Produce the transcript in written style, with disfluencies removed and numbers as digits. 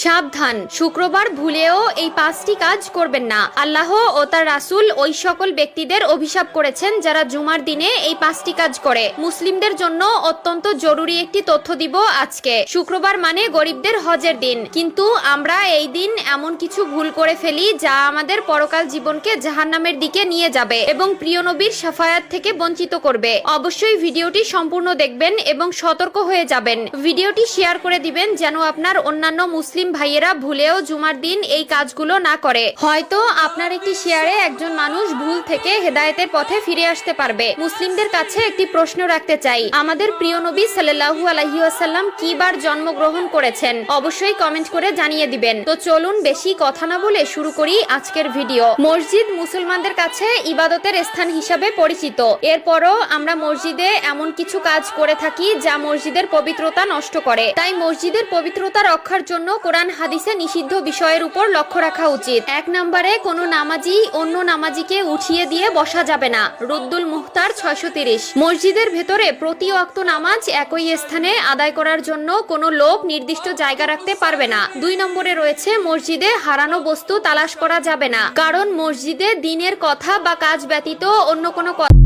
সাবধান, শুক্রবার ভুলেও এই 5টি কাজ করবেন না। আল্লাহ ও তার রাসূল ওই সকল ব্যক্তিদের অভিশাপ করেছেন যারা জুমার দিনে এই 5টি কাজ করে। মুসলিমদের জন্য অত্যন্ত জরুরি একটি তথ্য দিব আজকে। শুক্রবার মানে গরিবদের হজের দিন, কিন্তু আমরা এই দিন এমন কিছু ভুল করে ফেলি যা আমাদের পরকাল জীবনকে জাহান্নামের দিকে নিয়ে যাবে এবং প্রিয় নবীর শাফায়াত থেকে বঞ্চিত করবে। অবশ্যই ভিডিওটি সম্পূর্ণ দেখবেন এবং সতর্ক হয়ে যাবেন। ভিডিওটি শেয়ার করে দিবেন যেন আপনার অন্যান্য মুসলিম ভাইয়েরা ভুলেও জুমার দিন এই কাজগুলো না করে। হয়তো আপনার একটি শেয়ারে একজন মানুষ ভুল থেকে হেদায়েতের পথে ফিরে আসতে পারবে। মুসলিমদের কাছে একটি প্রশ্ন রাখতে চাই, আমাদের প্রিয় নবী সাল্লাল্লাহু আলাইহি ওয়াসাল্লাম কি বার জন্মগ্রহণ করেছেন? অবশ্যই কমেন্ট করে জানিয়ে দিবেন। তো চলুন বেশি কথা না বলে শুরু করি আজকের ভিডিও। মসজিদ মুসলমানদের কাছে ইবাদতের স্থান হিসাবে পরিচিত। এরপরও আমরা মসজিদে এমন কিছু কাজ করে থাকি যা মসজিদের পবিত্রতা নষ্ট করে। তাই মসজিদের পবিত্রতা রক্ষার জন্য কোরআন হাদিসে নিষিদ্ধ বিষয়ের উপর লক্ষ্য রাখা উচিত। 1 নম্বরে কোনো নামাজি অন্য নামাজিকে উঠিয়ে দিয়ে বসা যাবে না। রুদ্দুল মুখতার 630। মসজিদের ভেতরে প্রতি ওয়াক্ত নামাজ একই স্থানে আদায় করার জন্য কোনো লোক নির্দিষ্ট জায়গা রাখতে পারবে না। 2 নম্বরে রয়েছে মসজিদে হারানো বস্তু তালাশ করা যাবে না, কারণ মসজিদে দ্বীনের কথা বা কাজ ব্যতীত অন্য কোনো কথা